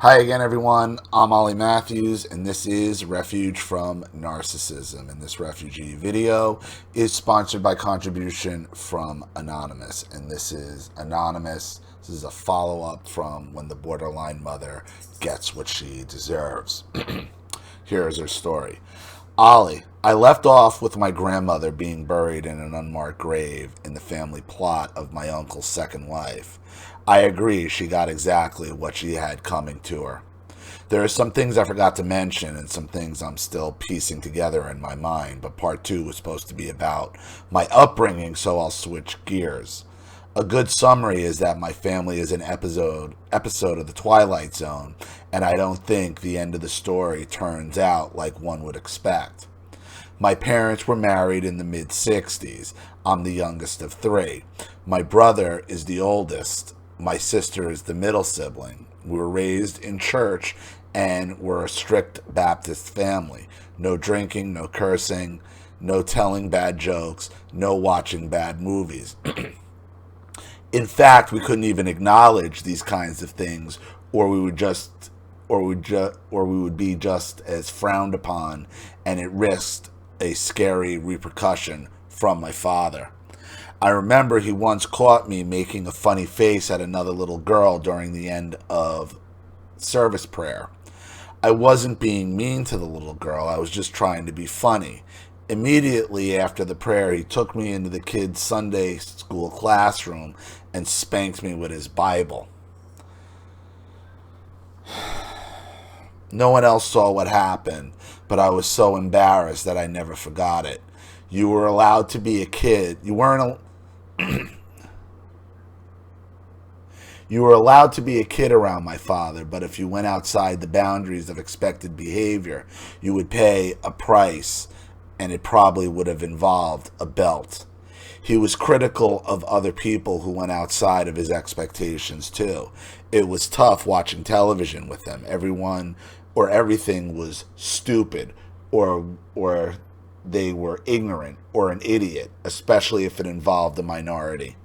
Hi again, everyone. I'm Ollie Matthews, and this is Refuge from Narcissism. And this refugee video is sponsored by contribution from Anonymous. And this is Anonymous. This is a follow up from when the borderline mother gets what she deserves. Here is her story. Ollie, I left off with my grandmother being buried in an unmarked grave in the family plot of my uncle's second wife. I agree she got exactly what she had coming to her. There are some things I forgot to mention and some things I'm still piecing together in my mind, but part two was supposed to be about my upbringing, so I'll switch gears. A good summary is that my family is an episode of The Twilight Zone, and I don't think the end of the story turns out like one would expect. My parents were married in the mid 60s. I'm the youngest of three. My brother is the oldest. My sister is the middle sibling. We were raised in church and we're a strict Baptist family. No drinking, no cursing, no telling bad jokes, no watching bad movies. In fact, we couldn't even acknowledge these kinds of things, or we would be just as frowned upon, and it risked a scary repercussion from my father. I remember he once caught me making a funny face at another little girl during the end of service prayer. I wasn't being mean to the little girl, I was just trying to be funny. Immediately after the prayer, he took me into the kids' Sunday school classroom and spanked me with his Bible. No one else saw what happened, but I was so embarrassed that I never forgot it. You were allowed to be a kid. You were allowed to be a kid around my father, but if you went outside the boundaries of expected behavior, you would pay a price, and it probably would have involved a belt. He was critical of other people who went outside of his expectations too. It was tough watching television with him. Everyone or everything was stupid or they were ignorant or an idiot, especially if it involved a minority.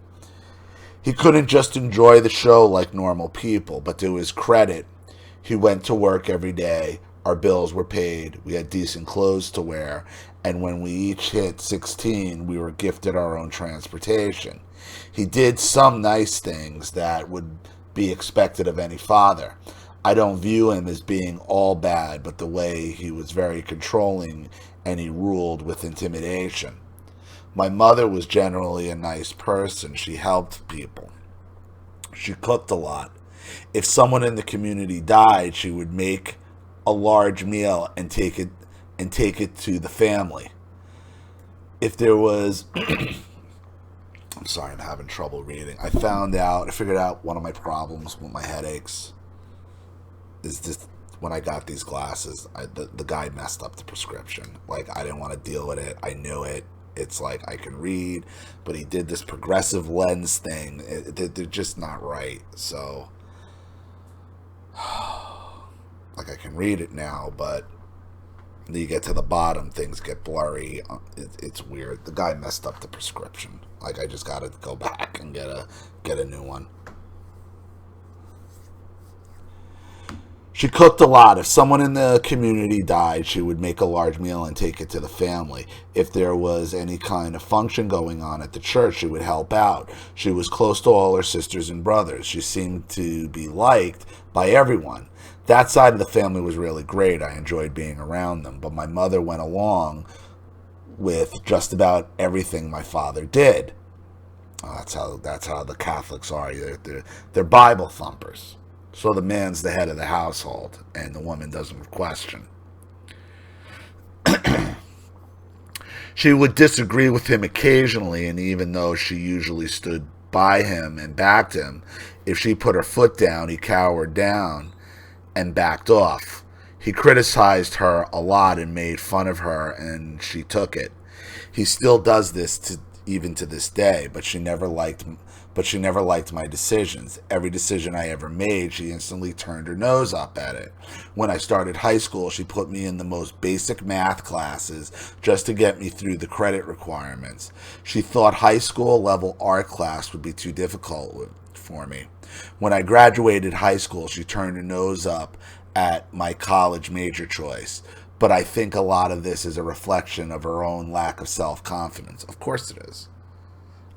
He couldn't just enjoy the show like normal people, but to his credit, he went to work every day. Our bills were paid. We had decent clothes to wear. And when we each hit 16, we were gifted our own transportation. He did some nice things that would be expected of any father. I don't view him as being all bad, but the way he was very controlling and he ruled with intimidation. My mother was generally a nice person. She helped people. She cooked a lot. If someone in the community died, she would make a large meal and take it to the family. If there was I'm sorry, I'm having trouble reading. I figured out one of my problems with my headaches is just when I got these glasses, the guy messed up the prescription. Like, I didn't want to deal with it. I knew it. It's like I can read, but he did this progressive lens thing. They're just not right. So, like, I can read it now, but you get to the bottom, things get blurry. It's weird. The guy messed up the prescription. Like, I just got to go back and get a new one. She cooked a lot. If someone in the community died, she would make a large meal and take it to the family. If there was any kind of function going on at the church, she would help out. She was close to all her sisters and brothers. She seemed to be liked by everyone. That side of the family was really great. I enjoyed being around them. But my mother went along with just about everything my father did. That's how the Catholics are. They're Bible thumpers. So the man's the head of the household, and the woman doesn't question. She would disagree with him occasionally, and even though she usually stood by him and backed him, if she put her foot down, he cowered down and backed off. He criticized her a lot and made fun of her, and she took it. He still does this even to this day, but she never liked my decisions. Every decision I ever made, she instantly turned her nose up at it. When I started high school, she put me in the most basic math classes just to get me through the credit requirements. She thought high school level art class would be too difficult for me. When I graduated high school, she turned her nose up at my college major choice. But I think a lot of this is a reflection of her own lack of self-confidence. Of course it is.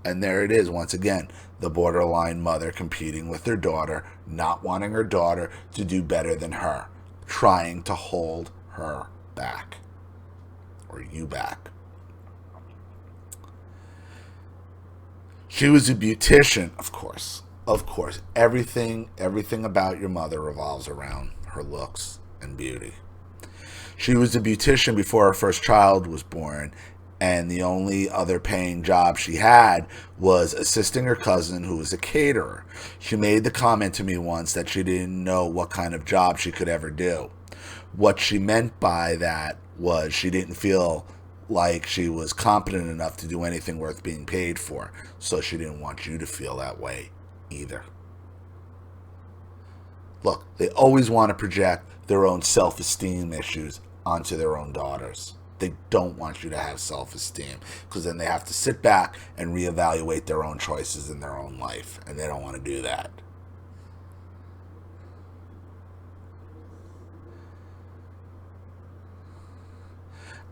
And there it is, once again, the borderline mother competing with her daughter, not wanting her daughter to do better than her, trying to hold her back, or you back. She was a beautician, of course. Of course, everything about your mother revolves around her looks and beauty. She was a beautician before her first child was born, and the only other paying job she had was assisting her cousin, who was a caterer. She made the comment to me once that she didn't know what kind of job she could ever do. What she meant by that was she didn't feel like she was competent enough to do anything worth being paid for, so she didn't want you to feel that way either. Look, they always want to project their own self-esteem issues onto their own daughters. They don't want you to have self-esteem, because then they have to sit back and reevaluate their own choices in their own life, and they don't want to do that.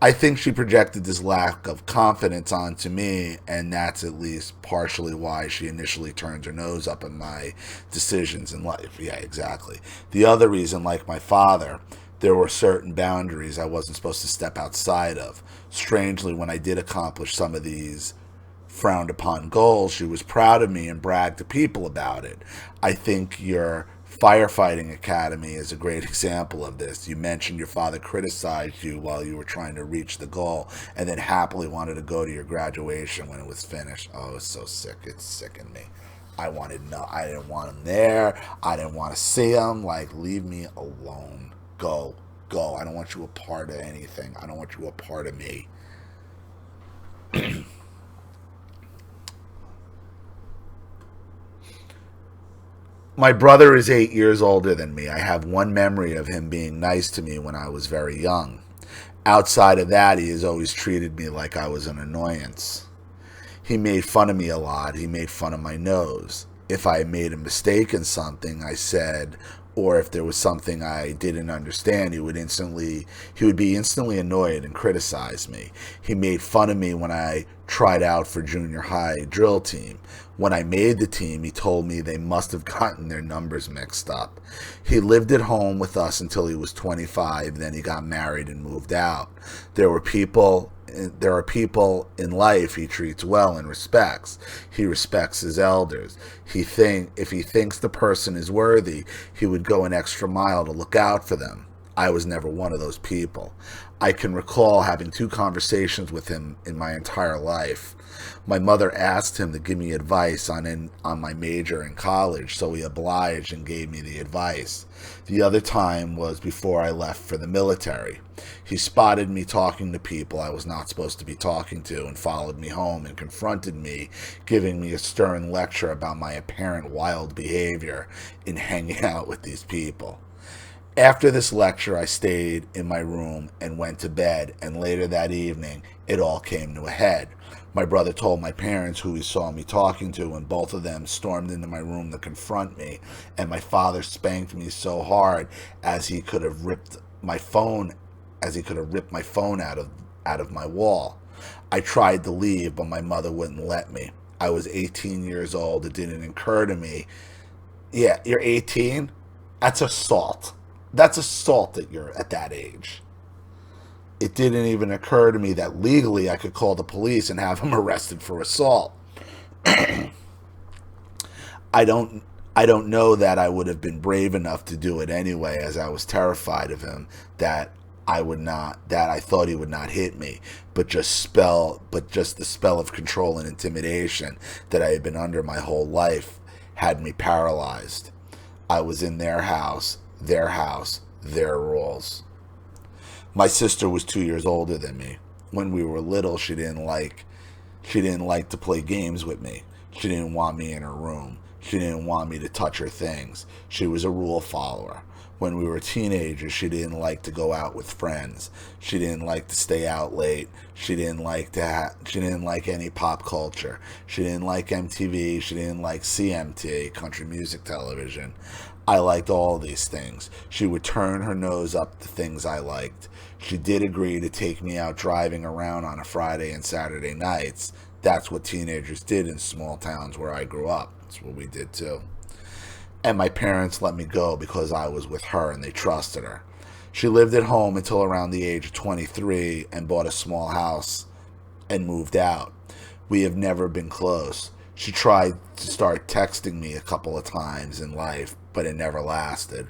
I think she projected this lack of confidence onto me, and that's at least partially why she initially turned her nose up at my decisions in life. Yeah, exactly. The other reason, like my father, there were certain boundaries I wasn't supposed to step outside of. Strangely, when I did accomplish some of these frowned upon goals, she was proud of me and bragged to people about it. I think your firefighting academy is a great example of this. You mentioned your father criticized you while you were trying to reach the goal, and then happily wanted to go to your graduation when it was finished. Oh, it's so sick. It sickened me. I didn't want him there. I didn't want to see him. Like, leave me alone. Go. I don't want you a part of anything. I don't want you a part of me. My brother is 8 years older than me. I have one memory of him being nice to me when I was very young. Outside of that, he has always treated me like I was an annoyance. He made fun of me a lot. He made fun of my nose. If I made a mistake in something, I said, or if there was something I didn't understand, he would be instantly annoyed and criticize me. He made fun of me when I tried out for junior high drill team. When I made the team, he told me they must have gotten their numbers mixed up. He lived at home with us until he was 25, then he got married and moved out. There are people in life he treats well and respects. He respects his elders. If he thinks the person is worthy, he would go an extra mile to look out for them. I was never one of those people. I can recall having 2 conversations with him in my entire life. My mother asked him to give me advice on my major in college, so he obliged and gave me the advice. The other time was before I left for the military. He spotted me talking to people I was not supposed to be talking to and followed me home and confronted me, giving me a stern lecture about my apparent wild behavior in hanging out with these people. After this lecture, I stayed in my room and went to bed, and later that evening, it all came to a head. My brother told my parents who he saw me talking to, and both of them stormed into my room to confront me, and my father spanked me so hard as he could have ripped my phone out of my wall. I tried to leave, but my mother wouldn't let me. I was 18 years old. It didn't occur to me. Yeah, you're 18? That's assault. That's assault at that age. It didn't even occur to me that legally I could call the police and have him arrested for assault. I don't know that I would have been brave enough to do it anyway, as I was terrified of him, that I thought he would not hit me, but just the spell of control and intimidation that I had been under my whole life had me paralyzed. I was in their house, their rules. My sister was 2 years older than me. When we were little, she She didn't like to play games with me. She didn't want me in her room. She didn't want me to touch her things. She was a rule follower. When we were teenagers, she didn't like to go out with friends. She didn't like to stay out late. She didn't like she didn't like any pop culture. She didn't like MTV. She didn't like CMT, country music television. I liked all these things. She would turn her nose up the things I liked. She did agree to take me out driving around on a Friday and Saturday nights. That's what teenagers did in small towns where I grew up. That's what we did too. And my parents let me go because I was with her and they trusted her. She lived at home until around the age of 23 and bought a small house and moved out. We have never been close. She tried to start texting me a couple of times in life, but it never lasted.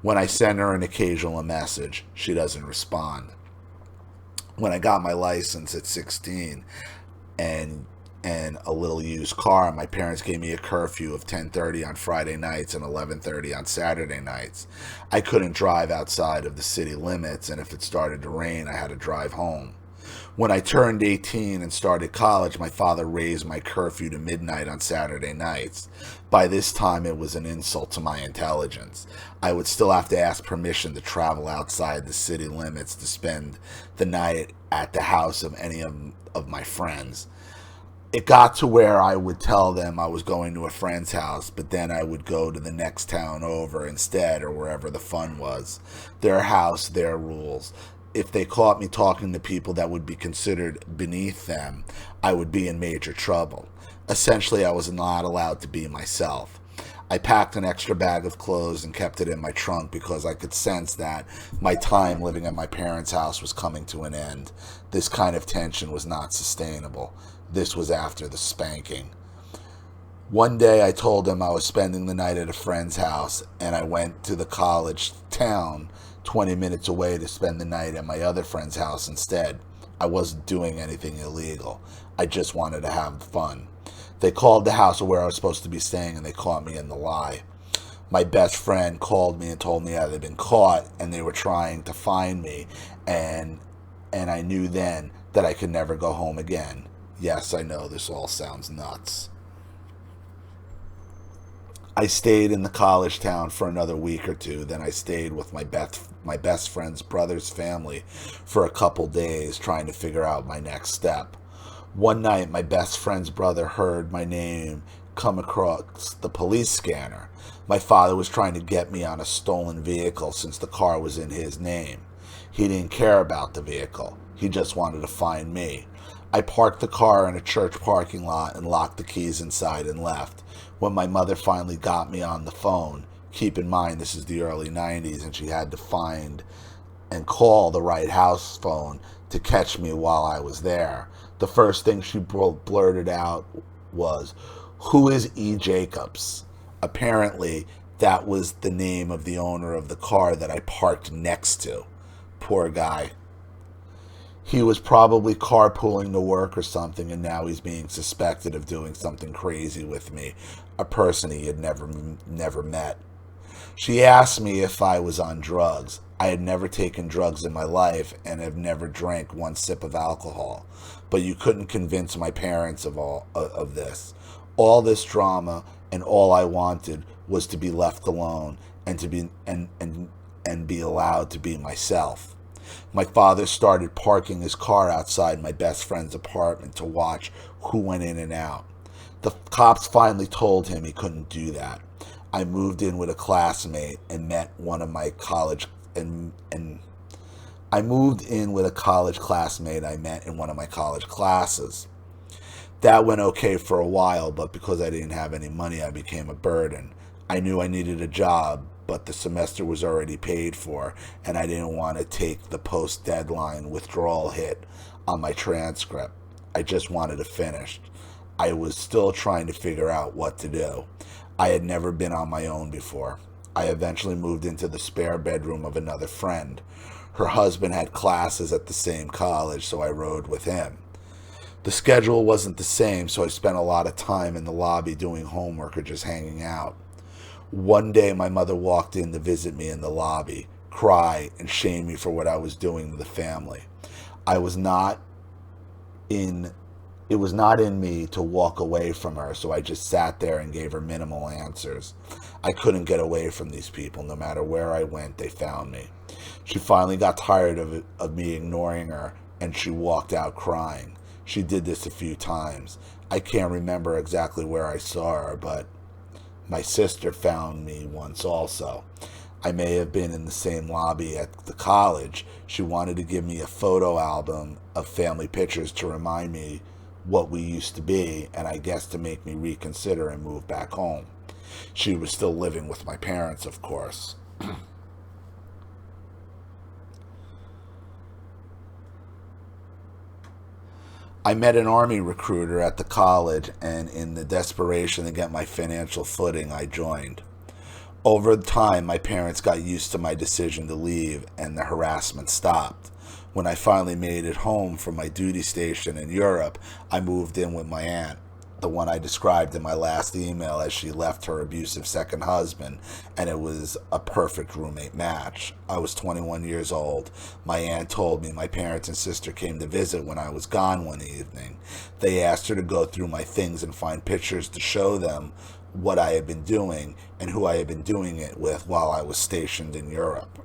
When I send her an occasional message, she doesn't respond. When I got my license at 16 and a little used car, my parents gave me a curfew of 10:30 on Friday nights and 11:30 on Saturday nights. I couldn't drive outside of the city limits, and if it started to rain, I had to drive home. When I turned 18 and started college, my father raised my curfew to midnight on Saturday nights. By this time, it was an insult to my intelligence. I would still have to ask permission to travel outside the city limits to spend the night at the house of any of my friends. It got to where I would tell them I was going to a friend's house, but then I would go to the next town over instead, or wherever the fun was. Their house, their rules. If they caught me talking to people that would be considered beneath them, I would be in major trouble. Essentially, I was not allowed to be myself. I packed an extra bag of clothes and kept it in my trunk because I could sense that my time living at my parents' house was coming to an end. This kind of tension was not sustainable. This was after the spanking. One day I told him I was spending the night at a friend's house, and I went to the college town 20 minutes away to spend the night at my other friend's house instead. I wasn't doing anything illegal. I just wanted to have fun. They called the house where I was supposed to be staying, and they caught me in the lie. My best friend called me and told me I had been caught, and they were trying to find me, and I knew then that I could never go home again. Yes, I know this all sounds nuts. I stayed in the college town for another week or two. Then I stayed with my best friend's brother's family for a couple days trying to figure out my next step. One night, my best friend's brother heard my name come across the police scanner. My father was trying to get me on a stolen vehicle since the car was in his name. He didn't care about the vehicle. He just wanted to find me. I parked the car in a church parking lot and locked the keys inside and left. When my mother finally got me on the phone, keep in mind this is the early 90s and she had to find and call the right house phone to catch me while I was there. The first thing she blurted out was, "Who is E. Jacobs?" Apparently, that was the name of the owner of the car that I parked next to. Poor guy. He was probably carpooling to work or something, and now he's being suspected of doing something crazy with me, a person he had never met. She asked me if I was on drugs. I had never taken drugs in my life and have never drank one sip of alcohol, but you couldn't convince my parents of this. All this drama, and all I wanted was to be left alone and to be and be allowed to be myself. My father started parking his car outside my best friend's apartment to watch who went in and out. The cops finally told him he couldn't do that. I moved in with a classmate and met one of my college I moved in with a college classmate I met in one of my college classes. That went okay for a while, but because I didn't have any money, I became a burden. I knew I needed a job, but the semester was already paid for, and I didn't want to take the post-deadline withdrawal hit on my transcript. I just wanted to finish. I was still trying to figure out what to do. I had never been on my own before. I eventually moved into the spare bedroom of another friend. Her husband had classes at the same college, so I rode with him. The schedule wasn't the same, so I spent a lot of time in the lobby doing homework or just hanging out. One day, my mother walked in to visit me in the lobby, cry, and shame me for what I was doing to the family. I was not in It was not in me to walk away from her, so I just sat there and gave her minimal answers. I couldn't get away from these people. No matter where I went, they found me. She finally got tired of me ignoring her, and she walked out crying. She did this a few times. I can't remember exactly where I saw her, but my sister found me once also. I may have been in the same lobby at the college. She wanted to give me a photo album of family pictures to remind me what we used to be, and I guess to make me reconsider and move back home. She was still living with my parents, of course. I met an army recruiter at the college, and in the desperation to get my financial footing, I joined. Over time, my parents got used to my decision to leave, and the harassment stopped. When I finally made it home from my duty station in Europe, I moved in with my aunt, the one I described in my last email as she left her abusive second husband, and it was a perfect roommate match. I was 21 years old. My aunt told me my parents and sister came to visit when I was gone one evening. They asked her to go through my things and find pictures to show them what I had been doing and who I had been doing it with while I was stationed in Europe.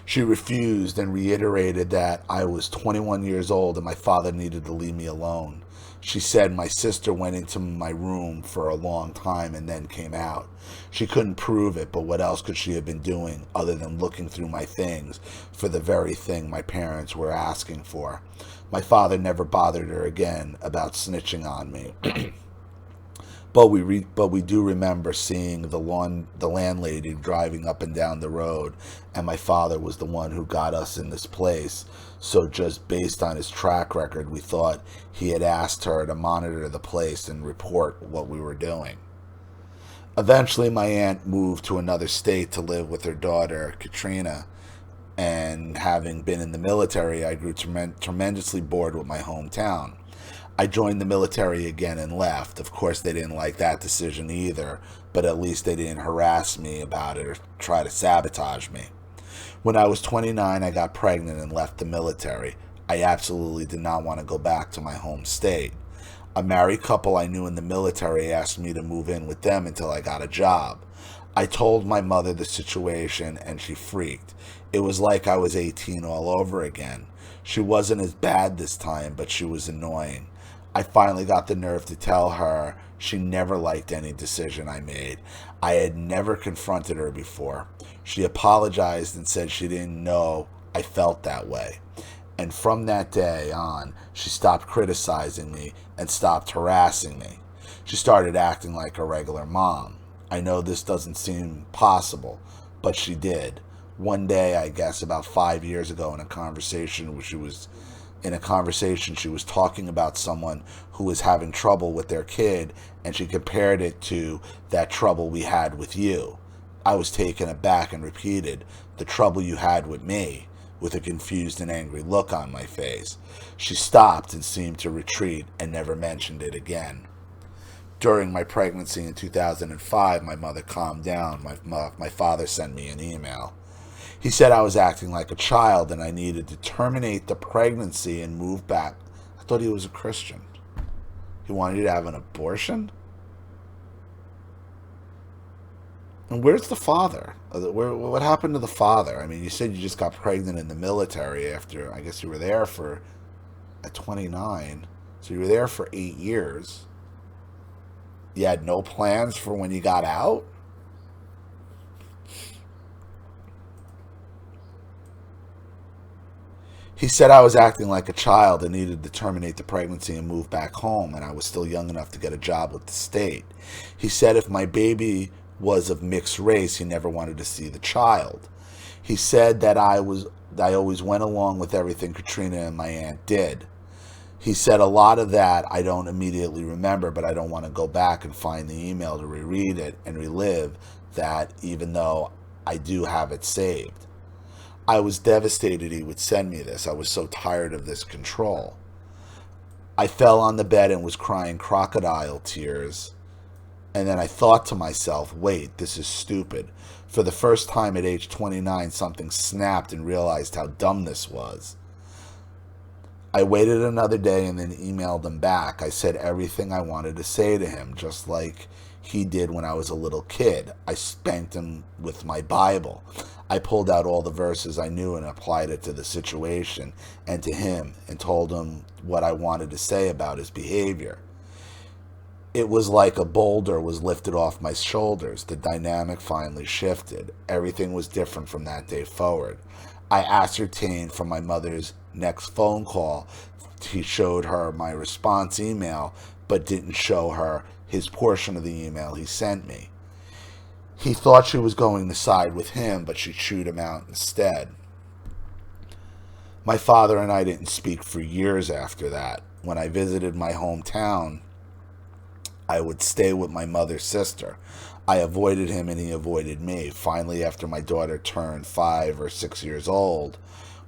She refused and reiterated that I was 21 years old and my father needed to leave me alone. She said my sister went into my room for a long time and then came out. She couldn't prove it, but what else could she have been doing other than looking through my things for the very thing my parents were asking for? My father never bothered her again about snitching on me. But we do remember seeing the landlady driving up and down the road, and my father was the one who got us in this place. So just based on his track record, we thought he had asked her to monitor the place and report what we were doing. Eventually, my aunt moved to another state to live with her daughter, Katrina, and having been in the military, I grew tremendously bored with my hometown. I joined the military again and left. Of course, they didn't like that decision either, but at least they didn't harass me about it or try to sabotage me. When I was 29, I got pregnant and left the military. I absolutely did not want to go back to my home state. A married couple I knew in the military asked me to move in with them until I got a job. I told my mother the situation and she freaked. It was like I was 18 all over again. She wasn't as bad this time, but she was annoying. I finally got the nerve to tell her she never liked any decision I made. I had never confronted her before. She apologized and said she didn't know I felt that way. And from that day on, she stopped criticizing me and stopped harassing me. She started acting like a regular mom. I know this doesn't seem possible, but she did. One day, I guess about 5 years ago, in a conversation she was talking about someone who was having trouble with their kid, and she compared it to that trouble we had with you. I was taken aback and repeated, "The trouble you had with me," with a confused and angry look on my face. She stopped and seemed to retreat and never mentioned it again. During my pregnancy in 2005, my mother calmed down. My father sent me an email. He said I was acting like a child and I needed to terminate the pregnancy and move back. I thought he was a Christian. He wanted you to have an abortion? And where's the father? What happened to the father? I mean, you said you just got pregnant in the military after, I guess you were there at 29. So you were there for 8 years. You had no plans for when you got out? He said I was acting like a child and needed to terminate the pregnancy and move back home, and I was still young enough to get a job with the state. He said if my baby was of mixed race, he never wanted to see the child. He said that I always went along with everything Katrina and my aunt did. He said a lot of that I don't immediately remember, but I don't want to go back and find the email to reread it and relive that, even though I do have it saved. I was devastated he would send me this. I was so tired of this control. I fell on the bed and was crying crocodile tears. And then I thought to myself, wait, this is stupid. For the first time at age 29, something snapped and realized how dumb this was. I waited another day and then emailed him back. I said everything I wanted to say to him, just like he did when I was a little kid. I spanked him with my Bible. I pulled out all the verses I knew and applied it to the situation and to him and told him what I wanted to say about his behavior. It was like a boulder was lifted off my shoulders. The dynamic finally shifted. Everything was different from that day forward. I ascertained from my mother's next phone call he showed her my response email, but didn't show her his portion of the email he sent me. He thought she was going to side with him, but she chewed him out instead. My father and I didn't speak for years after that. When I visited my hometown, I would stay with my mother's sister. I avoided him and he avoided me. Finally, after my daughter turned 5 or 6 years old,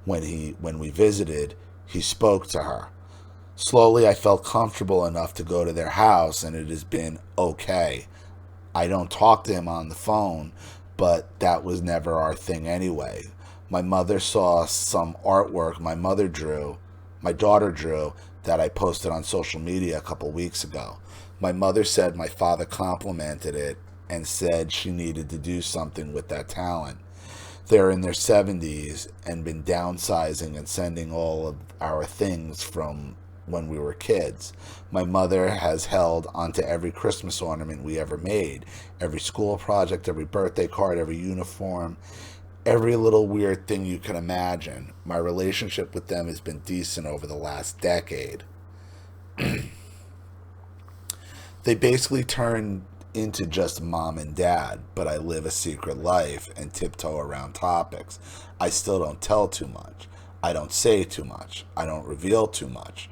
when we visited, he spoke to her. Slowly, I felt comfortable enough to go to their house, and it has been okay. I don't talk to him on the phone, but that was never our thing anyway. My mother saw some artwork my daughter drew, that I posted on social media a couple weeks ago. My mother said my father complimented it and said she needed to do something with that talent. They're in their 70s and been downsizing and sending all of our things from when we were kids. My mother has held onto every Christmas ornament we ever made, every school project, every birthday card, every uniform, every little weird thing you can imagine. My relationship with them has been decent over the last decade. They basically turned into just mom and dad, but I live a secret life and tiptoe around topics. I still don't tell too much. I don't say too much. I don't reveal too much.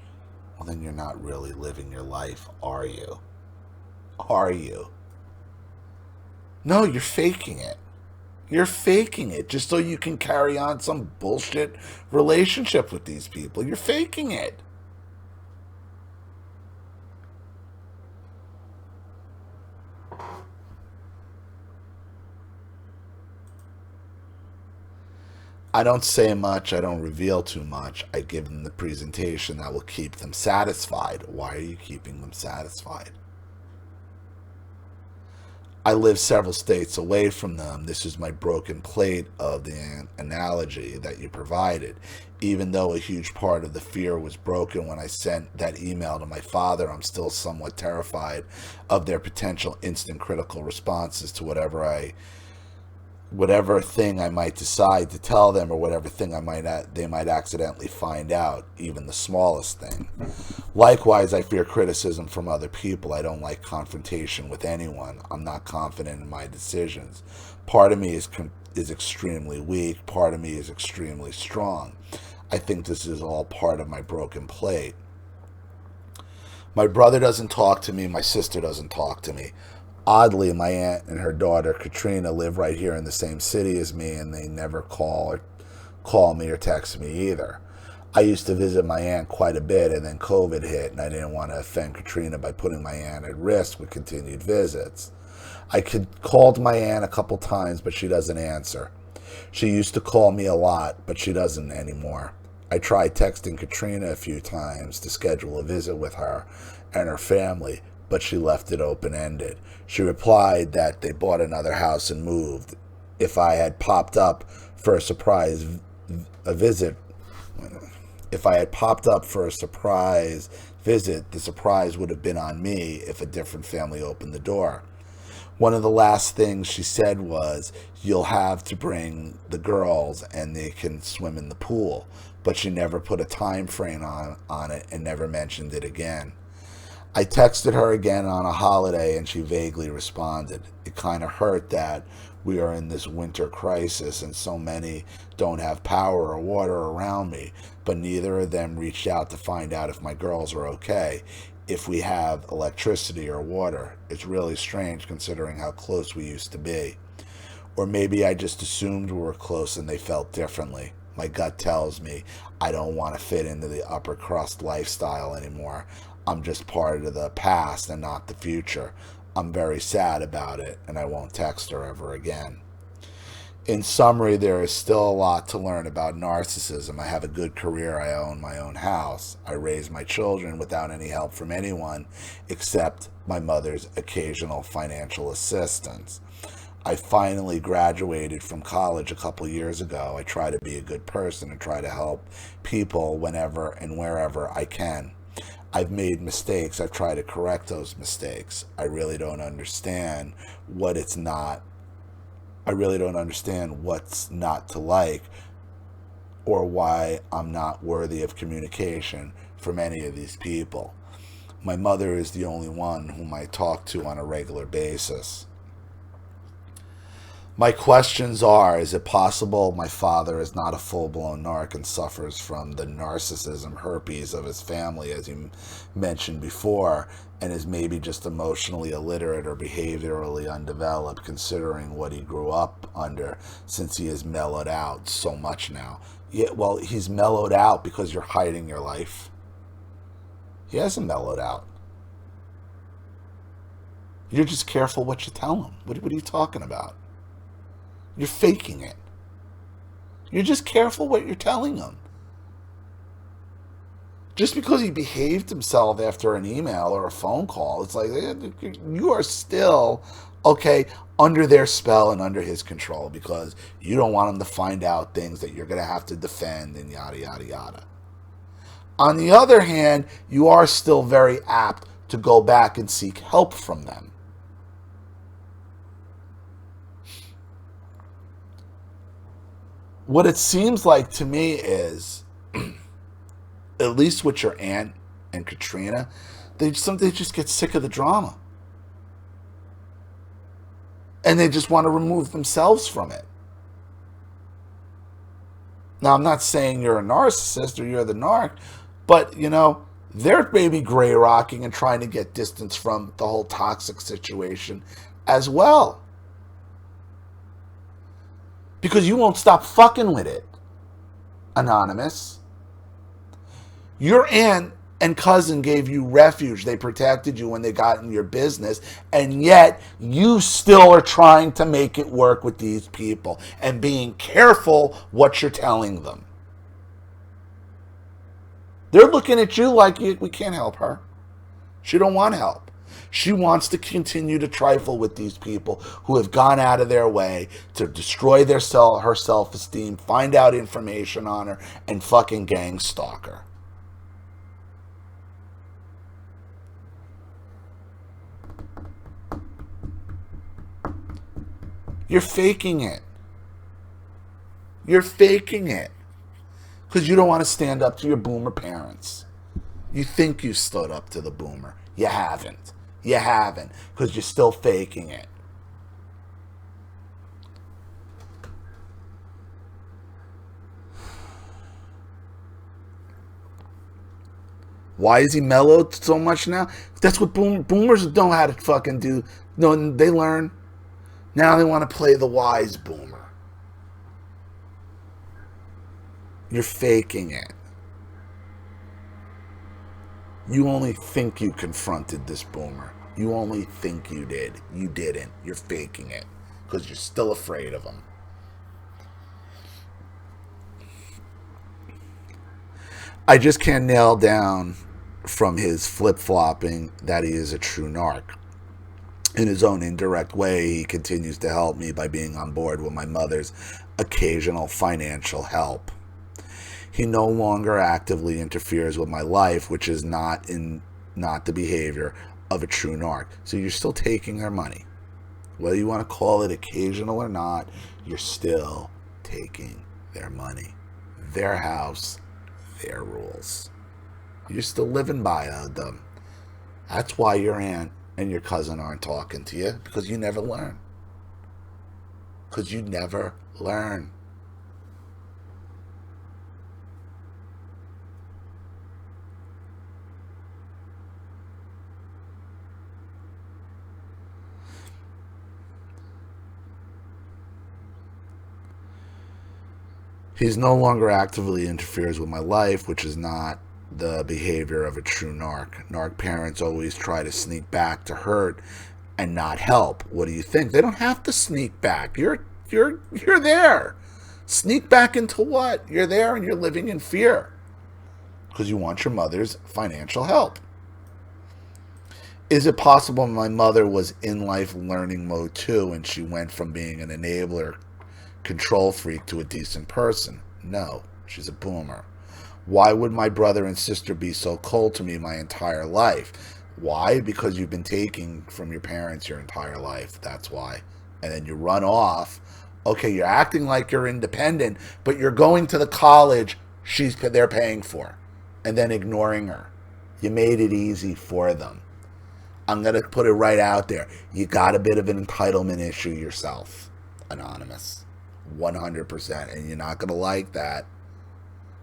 Well, then you're not really living your life, are you? Are you? No, you're faking it. You're faking it just so you can carry on some bullshit relationship with these people. You're faking it. I don't say much. I don't reveal too much. I give them the presentation that will keep them satisfied. Why are you keeping them satisfied? I live several states away from them. This is my broken plate of the analogy that you provided. Even though a huge part of the fear was broken when I sent that email to my father, I'm still somewhat terrified of their potential instant critical responses to whatever thing I might decide to tell them, or whatever thing they might accidentally find out, even the smallest thing. Likewise, I fear criticism from other people. I don't like confrontation with anyone. I'm not confident in my decisions. Part of me is extremely weak. Part of me is extremely strong. I think this is all part of my broken plate. My brother doesn't talk to me. My sister doesn't talk to me. Oddly, my aunt and her daughter, Katrina, live right here in the same city as me, and they never call me or text me either. I used to visit my aunt quite a bit, and then COVID hit, and I didn't want to offend Katrina by putting my aunt at risk with continued visits. I called my aunt a couple times, but she doesn't answer. She used to call me a lot, but she doesn't anymore. I tried texting Katrina a few times to schedule a visit with her and her family, but she left it open-ended. She replied that they bought another house and moved. If I had popped up for a surprise visit, the surprise would have been on me if a different family opened the door. One of the last things she said was, "You'll have to bring the girls and they can swim in the pool," but she never put a time frame on it and never mentioned it again. I texted her again on a holiday and she vaguely responded. It kind of hurt that we are in this winter crisis and so many don't have power or water around me, but neither of them reached out to find out if my girls are okay, if we have electricity or water. It's really strange considering how close we used to be. Or maybe I just assumed we were close and they felt differently. My gut tells me I don't want to fit into the upper crust lifestyle anymore. I'm just part of the past and not the future. I'm very sad about it, and I won't text her ever again. In summary, there is still a lot to learn about narcissism. I have a good career. I own my own house. I raise my children without any help from anyone except my mother's occasional financial assistance. I finally graduated from college a couple years ago. I try to be a good person and try to help people whenever and wherever I can. I've made mistakes. I've tried to correct those mistakes. I really don't understand what it's not. I really don't understand what's not to like or why I'm not worthy of communication from any of these people. My mother is the only one whom I talk to on a regular basis. My questions are, is it possible my father is not a full-blown narc and suffers from the narcissism herpes of his family, as you mentioned before, and is maybe just emotionally illiterate or behaviorally undeveloped, considering what he grew up under, since he has mellowed out so much now? Yeah, well, he's mellowed out because you're hiding your life. He hasn't mellowed out. You're just careful what you tell him. What are you talking about? You're faking it. You're just careful what you're telling him. Just because he behaved himself after an email or a phone call, it's like you are still, okay, under their spell and under his control, because you don't want him to find out things that you're going to have to defend and yada, yada, yada. On the other hand, you are still very apt to go back and seek help from them. What it seems like to me is, at least with your aunt and Katrina, they just get sick of the drama. And they just want to remove themselves from it. Now, I'm not saying you're a narcissist or you're the narc, but, you know, they're maybe gray rocking and trying to get distance from the whole toxic situation as well. Because you won't stop fucking with it, Anonymous. Your aunt and cousin gave you refuge. They protected you when they got in your business. And yet, you still are trying to make it work with these people and being careful what you're telling them. They're looking at you like, we can't help her. She don't want help. She wants to continue to trifle with these people who have gone out of their way to destroy her self-esteem, find out information on her, and fucking gang stalk her. You're faking it. You're faking it. Because you don't want to stand up to your boomer parents. You think you stood up to the boomer. You haven't. You haven't, because you're still faking it. Why is he mellowed so much now? That's what boomers know how to fucking do. No, they learn. Now they want to play the wise boomer. You're faking it. You only think you confronted this boomer. You only think you did. You didn't. You're faking it because you're still afraid of him. I just can't nail down from his flip-flopping that he is a true narc. In his own indirect way, he continues to help me by being on board with my mother's occasional financial help. He no longer actively interferes with my life, which is not the behavior of a true narc. So you're still taking their money. Whether you want to call it occasional or not, you're still taking their money. Their house, their rules. You're still living by them. That's why your aunt and your cousin aren't talking to you, because you never learn. Because you never learn. He's no longer actively interferes with my life, which is not the behavior of a true narc. Narc parents always try to sneak back to hurt and not help. What do you think? They don't have to sneak back. You're You're there. Sneak back into what? You're there and you're living in fear because you want your mother's financial help. Is it possible my mother was in life learning mode too and she went from being an enabler, control freak to a decent person? No, she's a boomer. Why would my brother and sister be so cold to me my entire life? Why? Because you've been taking from your parents your entire life. That's why. And then you run off. Okay, you're acting like you're independent, but you're going to the college they're paying for and then ignoring her. You made it easy for them. I'm going to put it right out there. You got a bit of an entitlement issue yourself, Anonymous. 100%. And you're not going to like that.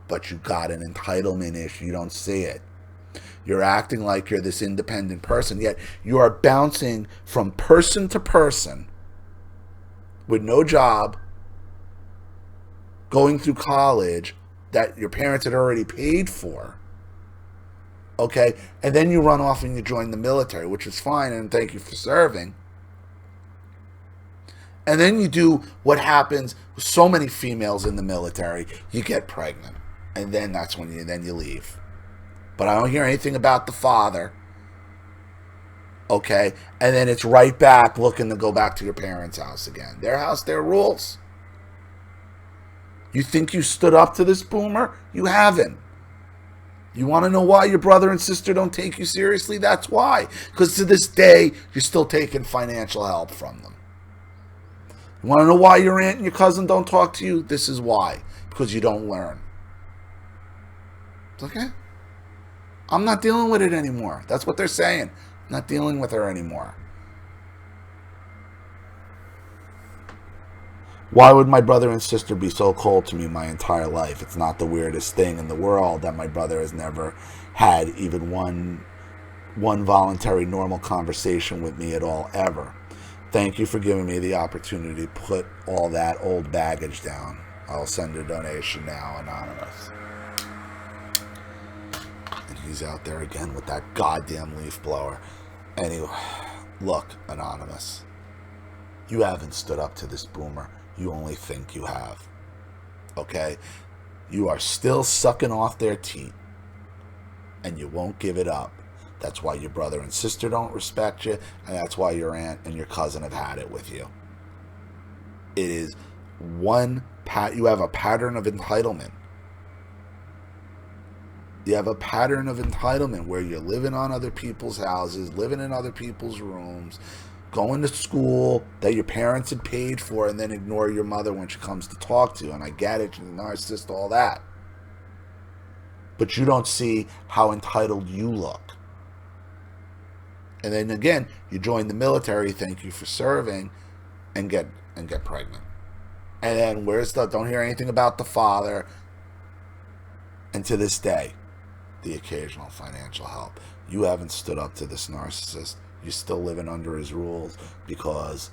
But you got an entitlement issue. You don't see it. You're acting like you're this independent person. Yet you are bouncing from person to person with no job, going through college that your parents had already paid for. Okay, and then you run off and you join the military, which is fine, and thank you for serving. And then you do what happens with so many females in the military. You get pregnant. And then that's when you leave. But I don't hear anything about the father. Okay, and then it's right back looking to go back to your parents' house again. Their house, their rules. You think you stood up to this boomer? You haven't. You want to know why your brother and sister don't take you seriously? That's why. Because to this day, you're still taking financial help from them. You want to know why your aunt and your cousin don't talk to you? This is why. Because you don't learn. It's okay. I'm not dealing with it anymore. That's what they're saying. I'm not dealing with her anymore. Why would my brother and sister be so cold to me my entire life? It's not the weirdest thing in the world that my brother has never had even one voluntary normal conversation with me at all, ever. Thank you for giving me the opportunity to put all that old baggage down. I'll send a donation now, Anonymous. And he's out there again with that goddamn leaf blower. Anyway, look, Anonymous. You haven't stood up to this boomer. You only think you have. Okay? You are still sucking off their teat. And you won't give it up. That's why your brother and sister don't respect you. And that's why your aunt and your cousin have had it with you. It is you have a pattern of entitlement. You have a pattern of entitlement where you're living on other people's houses, living in other people's rooms, going to school that your parents had paid for, and then ignore your mother when she comes to talk to you. And I get it, you're a narcissist, all that. But you don't see how entitled you look. And then again, you join the military, thank you for serving, and get pregnant. And then don't hear anything about the father. And to this day, the occasional financial help. You haven't stood up to this narcissist. You're still living under his rules because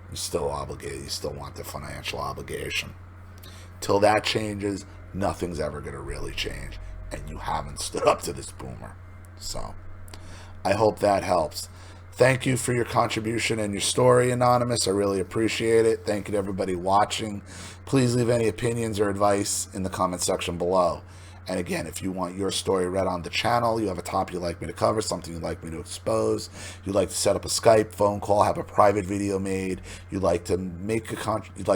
you're still obligated. You still want the financial obligation. Till that changes, nothing's ever going to really change. And you haven't stood up to this boomer. So, I hope that helps. Thank you for your contribution and your story, Anonymous. I really appreciate it. Thank you to everybody watching. Please leave any opinions or advice in the comment section below. And again, if you want your story read on the channel, you have a topic you'd like me to cover, something you'd like me to expose, you'd like to set up a Skype phone call, have a private video made, you'd like to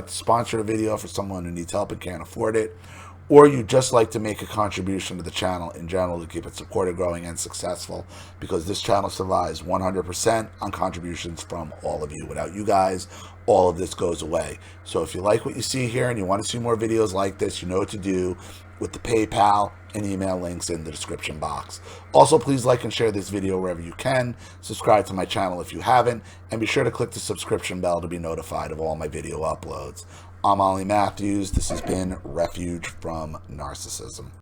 sponsor a video for someone who needs help and can't afford it, or you'd just like to make a contribution to the channel in general to keep it supported, growing, and successful, because this channel survives 100% on contributions from all of you. Without you guys, all of this goes away. So if you like what you see here and you want to see more videos like this, you know what to do with the PayPal and email links in the description box. Also, please like and share this video wherever you can. Subscribe to my channel if you haven't, and be sure to click the subscription bell to be notified of all my video uploads. I'm Ollie Matthews. This has been Refuge from Narcissism.